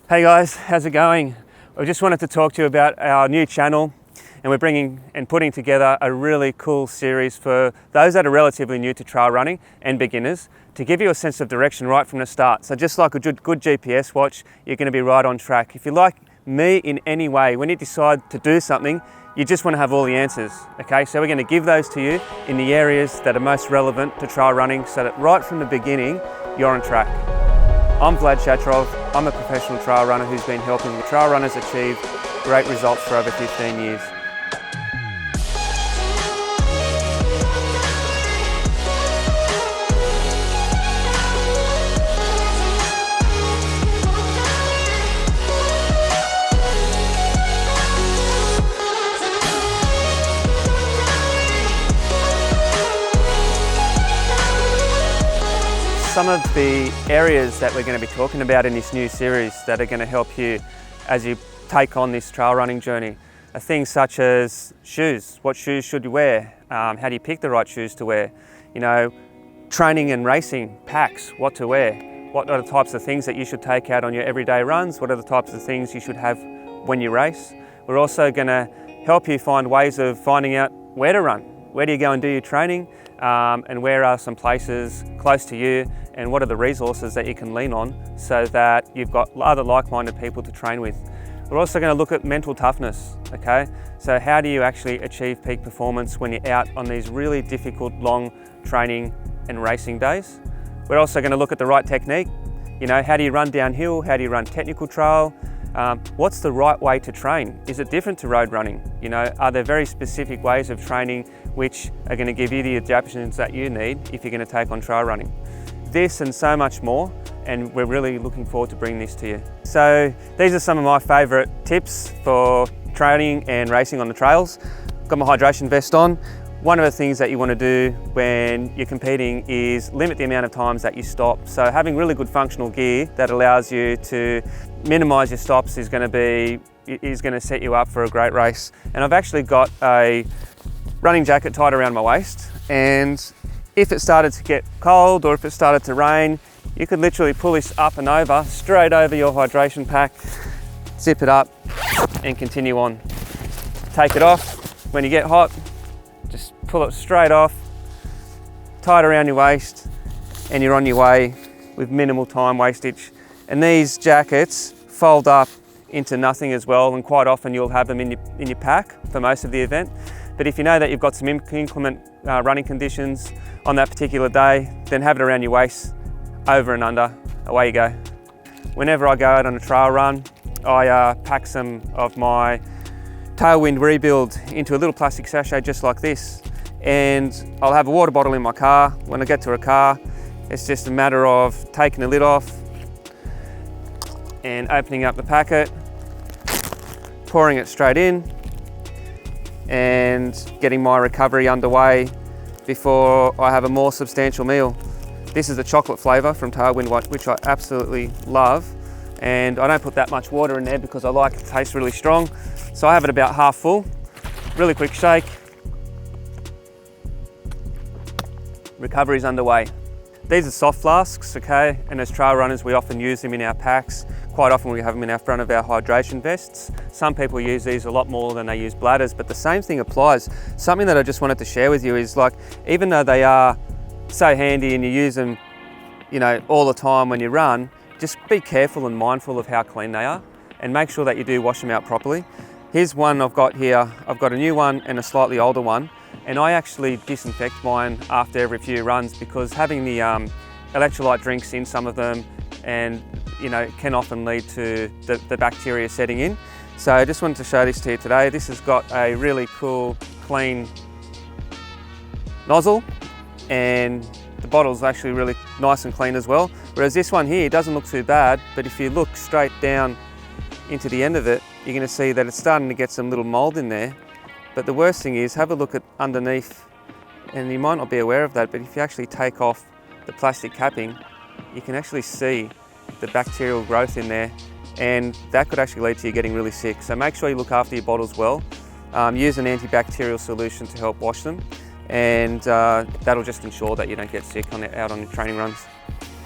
Hey guys, how's it going? I just wanted to talk to you about our new channel, and we're bringing and putting together a really cool series for those that are relatively new to trail running and beginners to give you a sense of direction right from the start. So just like a good GPS watch, you're going to be right on track. If you're like me in any way, when you decide to do something, you just want to have all the answers, okay? So we're going to give those to you in the areas that are most relevant to trail running so that right from the beginning, you're on track. I'm Vlad. I'm a professional trail runner who's been helping the trail runners achieve great results for over 15 years. Some of the areas that we're going to be talking about in this new series that are going to help you as you take on this trail running journey are things such as shoes. What shoes should you wear? How do you pick the right shoes to wear? You know, training and racing, packs, what to wear. What are the types of things that you should take out on your everyday runs? What are the types of things you should have when you race? We're also going to help you find ways of finding out where to run. Where do you go and do your training? And where are some places close to you, and what are the resources that you can lean on so that you've got other like-minded people to train with. We're also going to look at mental toughness, okay? So how do you actually achieve peak performance when you're out on these really difficult, long training and racing days? We're also going to look at the right technique. You know, how do you run downhill? How do you run technical trail? What's the right way to train? Is it different to road running? You know, are there very specific ways of training which are going to give you the adaptations that you need if you're going to take on trail running? This and so much more, and we're really looking forward to bringing this to you. So these are some of my favourite tips for training and racing on the trails. Got my hydration vest on. One of the things that you want to do when you're competing is limit the amount of times that you stop. So having really good functional gear that allows you to minimise your stops is going to set you up for a great race. And I've actually got a running jacket tied around my waist, and if it started to get cold or if it started to rain, you could literally pull this up and over, straight over your hydration pack, zip it up and continue on. Take it off when you get hot, just pull it straight off, tie it around your waist, and you're on your way with minimal time wastage. And these jackets fold up into nothing as well, and quite often you'll have them in your pack for most of the event. But if you know that you've got some inclement running conditions on that particular day, then have it around your waist, over and under, away you go. Whenever I go out on a trail run, I pack some of my Tailwind Rebuild into a little plastic sachet just like this, and I'll have a water bottle in my car. When I get to a car, it's just a matter of taking the lid off and opening up the packet, pouring it straight in, and getting my recovery underway before I have a more substantial meal. This is a chocolate flavour from Tailwind, which I absolutely love, and I don't put that much water in there because I like it to taste really strong. So I have it about half full. Really quick shake. Recovery's underway. These are soft flasks, okay? And as trail runners, we often use them in our packs. Quite often we have them in our front of our hydration vests. Some people use these a lot more than they use bladders, but the same thing applies. Something that I just wanted to share with you is, like, even though they are so handy and you use them, you know, all the time when you run, just be careful and mindful of how clean they are, and make sure that you do wash them out properly. Here's one I've got here. I've got a new one and a slightly older one, and I actually disinfect mine after every few runs because having the electrolyte drinks in some of them, and you know, can often lead to the bacteria setting in. So I just wanted to show this to you today. This has got a really cool, clean nozzle, and the bottle's actually really nice and clean as well. Whereas this one here doesn't look too bad, but if you look straight down into the end of it, you're going to see that it's starting to get some little mold in there. But the worst thing is, have a look at underneath, and you might not be aware of that, but if you actually take off the plastic capping, you can actually see the bacterial growth in there, and that could actually lead to you getting really sick. So make sure you look after your bottles well. Use an antibacterial solution to help wash them, and that'll just ensure that you don't get sick out on your training runs.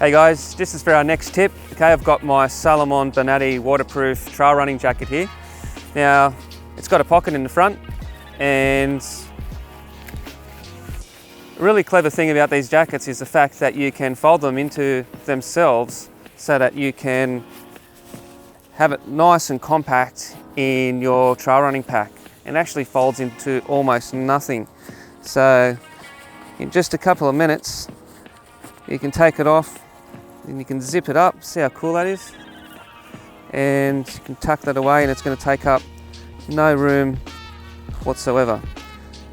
Hey guys, this is for our next tip. Okay, I've got my Salomon Bonatti waterproof trail running jacket here. Now, it's got a pocket in the front, and a really clever thing about these jackets is the fact that you can fold them into themselves so that you can have it nice and compact in your trail running pack. It actually folds into almost nothing. So in just a couple of minutes, you can take it off and you can zip it up. See how cool that is? And you can tuck that away and it's going to take up no room whatsoever.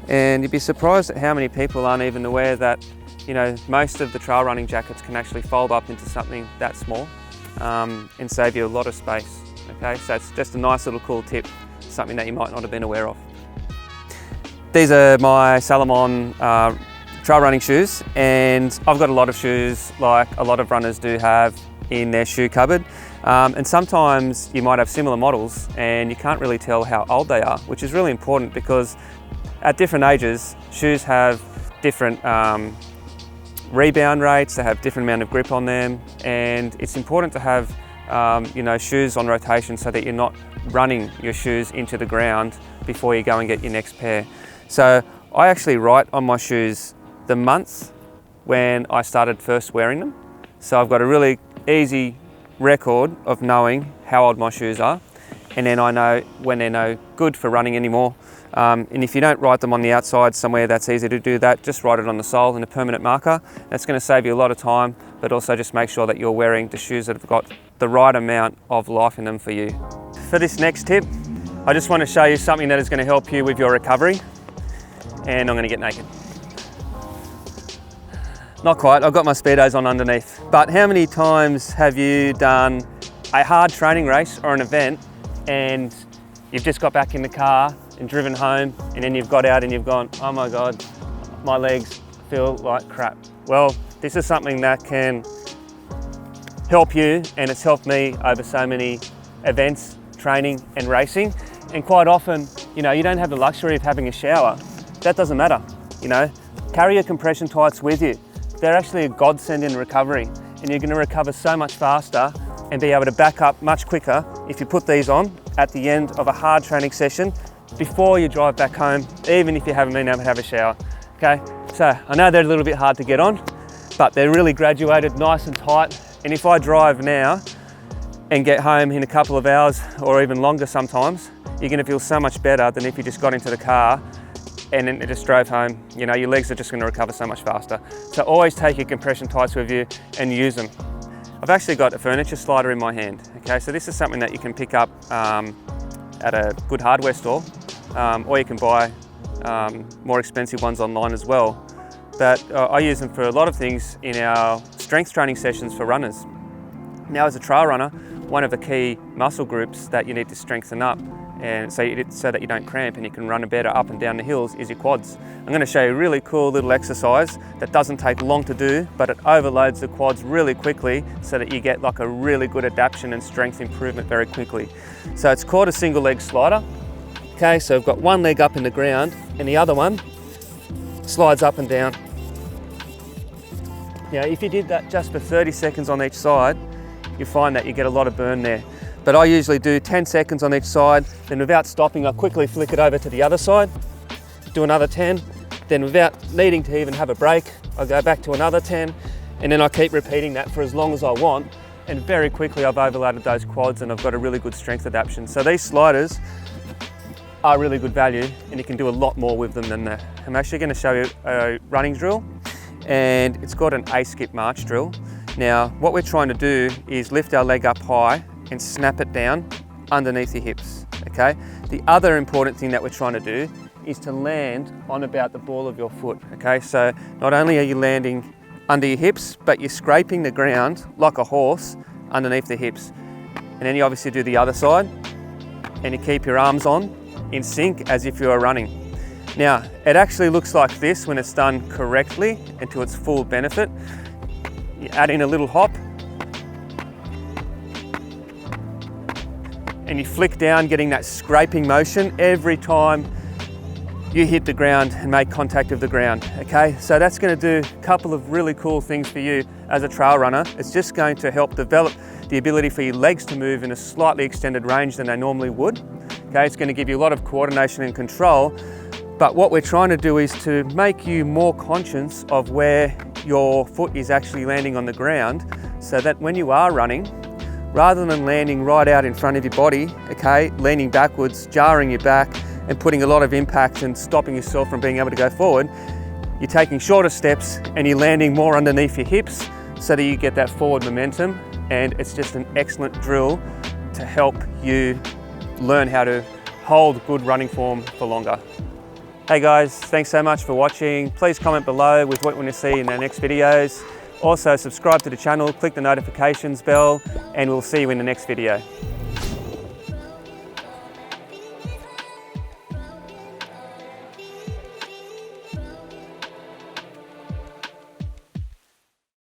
And you'd be surprised at how many people aren't even aware that, you know, most of the trail running jackets can actually fold up into something that small and save you a lot of space. Okay, so it's just a nice little cool tip, something that you might not have been aware of. These are my Salomon trail running shoes, and I've got a lot of shoes like a lot of runners do have in their shoe cupboard. And sometimes you might have similar models and you can't really tell how old they are, which is really important because at different ages, shoes have different rebound rates, they have different amount of grip on them, and it's important to have you know, shoes on rotation so that you're not running your shoes into the ground before you go and get your next pair. So I actually write on my shoes the month when I started first wearing them. So I've got a really easy record of knowing how old my shoes are, and then I know when they're no good for running anymore. And if you don't write them on the outside somewhere that's easy to do that, just write it on the sole in a permanent marker. That's going to save you a lot of time, but also just make sure that you're wearing the shoes that have got the right amount of life in them for you. For this next tip, I just want to show you something that is going to help you with your recovery. And I'm going to get naked. Not quite, I've got my Speedos on underneath. But how many times have you done a hard training race or an event and you've just got back in the car and driven home, and then you've got out and you've gone, oh my God, my legs feel like crap. Well, this is something that can help you, and it's helped me over so many events, training and racing. And quite often, you know, you don't have the luxury of having a shower. That doesn't matter, you know. Carry your compression tights with you. They're actually a godsend in recovery, and you're going to recover so much faster and be able to back up much quicker if you put these on at the end of a hard training session before you drive back home, even if you haven't been able to have a shower. Okay, so I know they're a little bit hard to get on, but they're really graduated, nice and tight. And if I drive now and get home in a couple of hours or even longer sometimes, you're going to feel so much better than if you just got into the car and then just drove home. You know, your legs are just going to recover so much faster. So always take your compression tights with you and use them. I've actually got a furniture slider in my hand. Okay, so this is something that you can pick up at a good hardware store, or you can buy more expensive ones online as well. But I use them for a lot of things in our strength training sessions for runners. Now, as a trail runner, one of the key muscle groups that you need to strengthen up and so that you don't cramp and you can run better up and down the hills is your quads. I'm going to show you a really cool little exercise that doesn't take long to do, but it overloads the quads really quickly so that you get like a really good adaptation and strength improvement very quickly. So it's called a single leg slider. Okay, so I've got one leg up in the ground and the other one slides up and down. Now, if you did that just for 30 seconds on each side, you find that you get a lot of burn there. But I usually do 10 seconds on each side, then without stopping, I quickly flick it over to the other side, do another 10, then without needing to even have a break, I go back to another 10, and then I keep repeating that for as long as I want, and very quickly I've overloaded those quads and I've got a really good strength adaptation. So these sliders are really good value, and you can do a lot more with them than that. I'm actually going to show you a running drill, and it's called an A-skip march drill. Now, what we're trying to do is lift our leg up high and snap it down underneath your hips, okay? The other important thing that we're trying to do is to land on about the ball of your foot, okay? So not only are you landing under your hips, but you're scraping the ground like a horse underneath the hips. And then you obviously do the other side, and you keep your arms on in sync as if you are running. Now, it actually looks like this when it's done correctly and to its full benefit. You add in a little hop, and you flick down, getting that scraping motion every time you hit the ground and make contact with the ground, okay? So that's going to do a couple of really cool things for you as a trail runner. It's just going to help develop the ability for your legs to move in a slightly extended range than they normally would. Okay, it's going to give you a lot of coordination and control, but what we're trying to do is to make you more conscious of where your foot is actually landing on the ground, so that when you are running, rather than landing right out in front of your body, okay, leaning backwards, jarring your back, and putting a lot of impact and stopping yourself from being able to go forward, you're taking shorter steps and you're landing more underneath your hips so that you get that forward momentum. And it's just an excellent drill to help you learn how to hold good running form for longer. Hey guys, thanks so much for watching. Please comment below with what you want to see in our next videos. Also subscribe to the channel, click the notifications bell, and we'll see you in the next video.